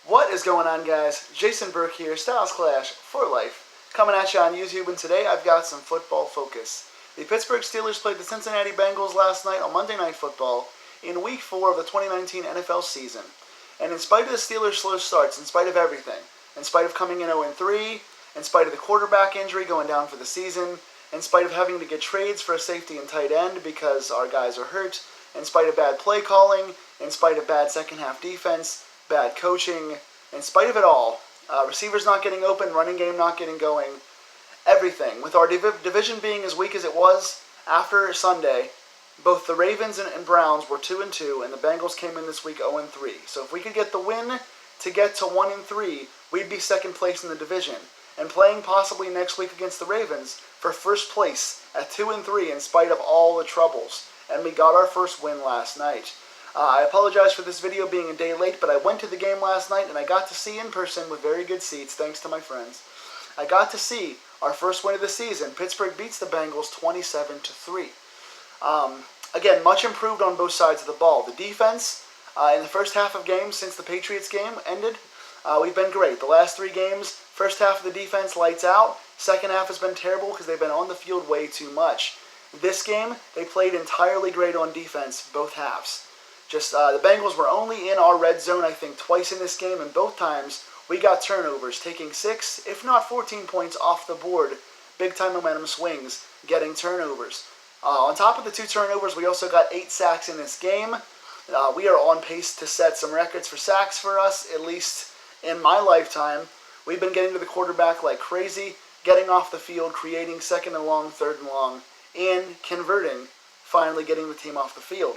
What is going on, guys? Jason Burke here, Styles Clash for life. Coming at you on YouTube, and today I've got some football focus. The Pittsburgh Steelers played the Cincinnati Bengals last night on Monday Night Football in Week 4 of the 2019 NFL season. And in spite of the Steelers' slow starts, in spite of everything, in spite of coming in 0-3, in spite of the quarterback injury going down for the season, in spite of having to get trades for a safety and tight end because our guys are hurt, in spite of bad play calling, in spite of bad second half defense, bad coaching, in spite of it all, receivers not getting open, running game not getting going, everything. With our division being as weak as it was after Sunday, both the Ravens and Browns were 2-2, and the Bengals came in this week 0-3. So if we could get the win to get to 1-3, we'd be second place in the division, and playing possibly next week against the Ravens for first place at 2-3 in spite of all the troubles. And we got our first win last night. I apologize for this video being a day late, but I went to the game last night and I got to see in person with very good seats, thanks to my friends. I got to see our first win of the season. Pittsburgh beats the Bengals 27-3. Again, much improved on both sides of the ball. The defense, in the first half of games since the Patriots game ended, we've been great. The last 3 games, first half of the defense, lights out. Second half has been terrible because they've been on the field way too much. This game, they played entirely great on defense, both halves. The Bengals were only in our red zone, I think, twice in this game, and both times we got turnovers, taking 6, if not 14 points off the board. Big-time momentum swings, getting turnovers. On top of the 2 turnovers, we also got 8 sacks in this game. We are on pace to set some records for sacks for us, at least in my lifetime. We've been getting to the quarterback like crazy, getting off the field, creating second and long, third and long, and converting, finally getting the team off the field.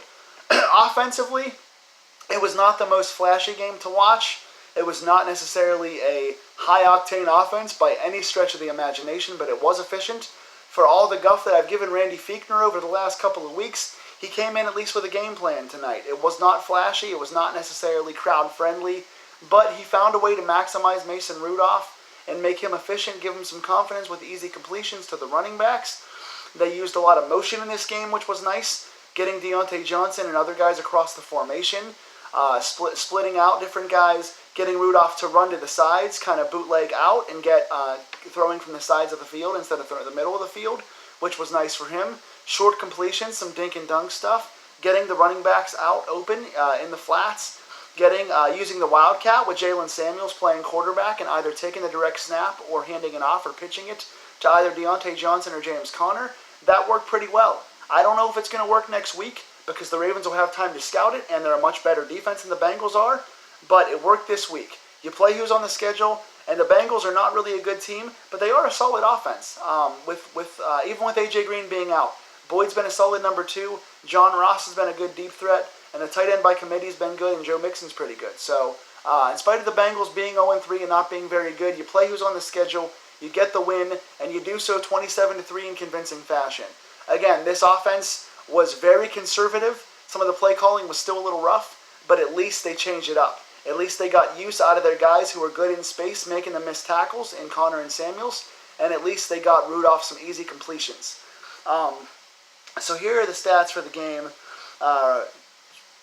Offensively, it was not the most flashy game to watch. It was not necessarily a high-octane offense by any stretch of the imagination, but it was efficient. For all the guff that I've given Randy Fichtner over the last couple of weeks, he came in at least with a game plan tonight. It was not flashy, it was not necessarily crowd-friendly, but he found a way to maximize Mason Rudolph and make him efficient, give him some confidence with easy completions to the running backs. They used a lot of motion in this game, which was nice, getting Deontay Johnson and other guys across the formation, splitting out different guys, getting Rudolph to run to the sides, kind of bootleg out and get throwing from the sides of the field instead of throwing the middle of the field, which was nice for him. Short completions, some dink and dunk stuff, getting the running backs out open in the flats, using the Wildcat with Jalen Samuels playing quarterback and either taking the direct snap or handing it off or pitching it to either Deontay Johnson or James Conner. That worked pretty well. I don't know if it's going to work next week because the Ravens will have time to scout it and they're a much better defense than the Bengals are, but it worked this week. You play who's on the schedule, and the Bengals are not really a good team, but they are a solid offense, even with A.J. Green being out. Boyd's been a solid number 2, John Ross has been a good deep threat, and the tight end by committee has been good, and Joe Mixon's pretty good. So, in spite of the Bengals being 0-3 and not being very good, you play who's on the schedule, you get the win, and you do so 27-3 in convincing fashion. Again, this offense was very conservative. Some of the play calling was still a little rough, but at least they changed it up. At least they got use out of their guys who were good in space, making them miss tackles in Conner and Samuels, and at least they got Rudolph some easy completions. So here are the stats for the game.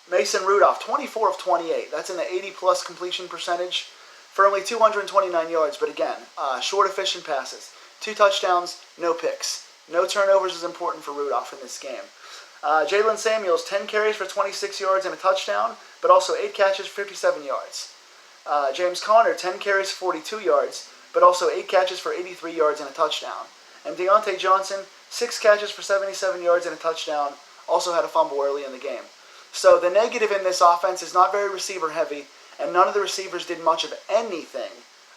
Mason Rudolph, 24 of 28. That's in the 80-plus completion percentage for only 229 yards, but again, short, efficient passes. 2 touchdowns, no picks. No turnovers is important for Rudolph in this game. Jalen Samuels, 10 carries for 26 yards and a touchdown, but also 8 catches for 57 yards. James Conner, 10 carries for 42 yards, but also 8 catches for 83 yards and a touchdown. And Deontay Johnson, 6 catches for 77 yards and a touchdown, also had a fumble early in the game. So the negative in this offense is not very receiver-heavy, and none of the receivers did much of anything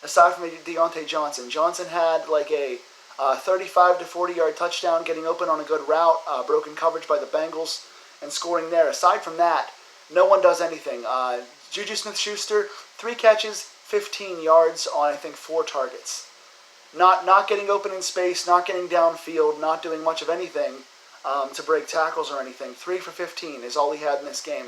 aside from Deontay Johnson. Johnson had like a 35 to 40-yard touchdown, getting open on a good route, broken coverage by the Bengals, and scoring there. Aside from that, no one does anything. Juju Smith-Schuster, 3 catches, 15 yards on, I think, 4 targets. Not getting open in space, not getting downfield, not doing much of anything to break tackles or anything. 3 for 15 is all he had in this game.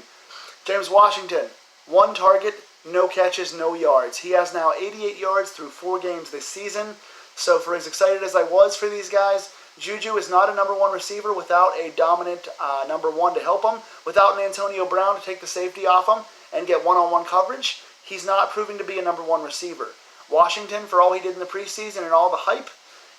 James Washington, 1 target, no catches, no yards. He has now 88 yards through 4 games this season. So for as excited as I was for these guys, Juju is not a number 1 receiver without a dominant number 1 to help him, without an Antonio Brown to take the safety off him and get one-on-one coverage. he's not proving to be a number one receiver. Washington, for all he did in the preseason and all the hype,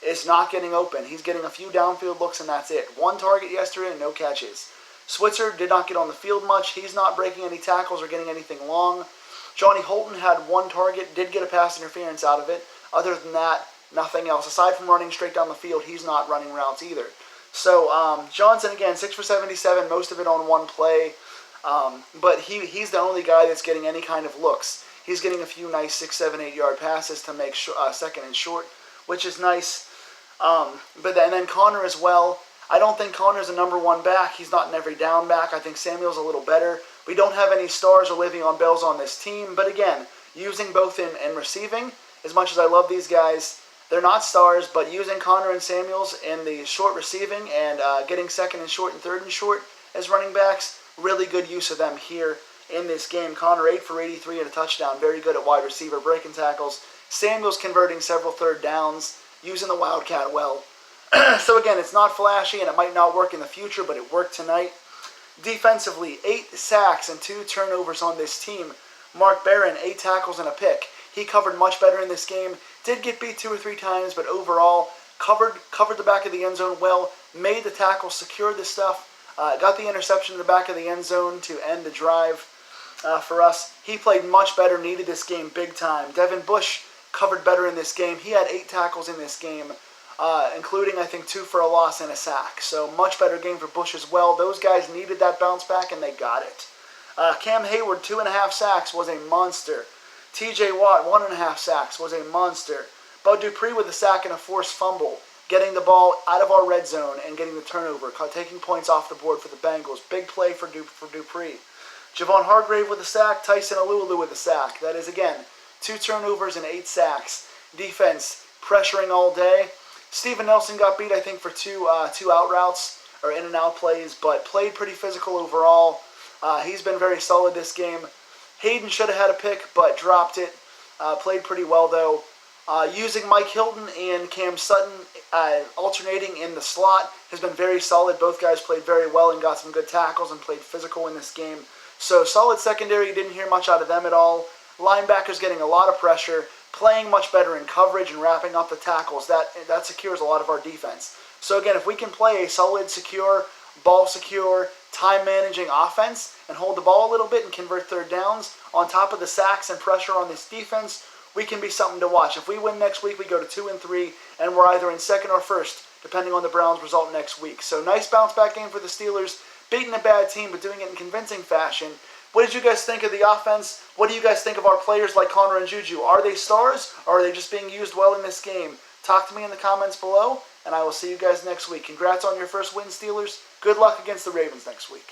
is not getting open. He's getting a few downfield looks and that's it. One target yesterday and no catches. Switzer did not get on the field much. He's not breaking any tackles or getting anything long. Johnny Holton had one target, did get a pass interference out of it. Other than that, nothing else. Aside from running straight down the field, he's not running routes either. So Johnson, again, 6 for 77, most of it on one play. But he's the only guy that's getting any kind of looks. He's getting a few nice 6, 7, 8-yard passes to make second and short, which is nice. But then Connor as well. I don't think Connor's a number one back. He's not an every down back. I think Samuel's a little better. We don't have any stars or Le'Veon Bells on this team. But again, using both in receiving, as much as I love these guys, they're not stars, but using Connor and Samuels in the short receiving and getting second and short and third and short as running backs, really good use of them here in this game. Connor 8 for 83 and a touchdown, very good at wide receiver, breaking tackles. Samuels converting several third downs, using the Wildcat well. So again, it's not flashy and it might not work in the future, but it worked tonight. Defensively, 8 sacks and 2 turnovers on this team. Mark Barron, 8 tackles and a pick. He covered much better in this game. Did get beat 2 or 3 times, but overall covered the back of the end zone well, made the tackle, secured the stuff, got the interception in the back of the end zone to end the drive for us. He played much better, needed this game big time. Devin Bush covered better in this game. He had 8 tackles in this game, including, I think, 2 for a loss and a sack. So much better game for Bush as well. Those guys needed that bounce back, and they got it. Cam Hayward, 2.5 sacks, was a monster. T.J. Watt, 1.5 sacks, was a monster. Bud Dupree with a sack and a forced fumble, getting the ball out of our red zone and getting the turnover, taking points off the board for the Bengals. Big play for Dupree. Javon Hargrave with a sack, Tyson Alualu with a sack. That is, again, 2 turnovers and 8 sacks. Defense pressuring all day. Steven Nelson got beat, I think, for two out routes, or in and out plays, but played pretty physical overall. He's been very solid this game. Hayden should have had a pick, but dropped it. Played pretty well, though. Using Mike Hilton and Cam Sutton alternating in the slot has been very solid. Both guys played very well and got some good tackles and played physical in this game. So solid secondary, didn't hear much out of them at all. Linebackers getting a lot of pressure, playing much better in coverage and wrapping up the tackles. That secures a lot of our defense. So again, if we can play a solid, secure, ball secure, time-managing offense and hold the ball a little bit and convert third downs on top of the sacks and pressure on this defense, we can be something to watch. If we win next week, we go to 2-3, and we're either in second or first, depending on the Browns' result next week. So nice bounce-back game for the Steelers, beating a bad team, but doing it in convincing fashion. What did you guys think of the offense? What do you guys think of our players like Connor and Juju? Are they stars, or are they just being used well in this game? Talk to me in the comments below, and I will see you guys next week. Congrats on your first win, Steelers. Good luck against the Ravens next week.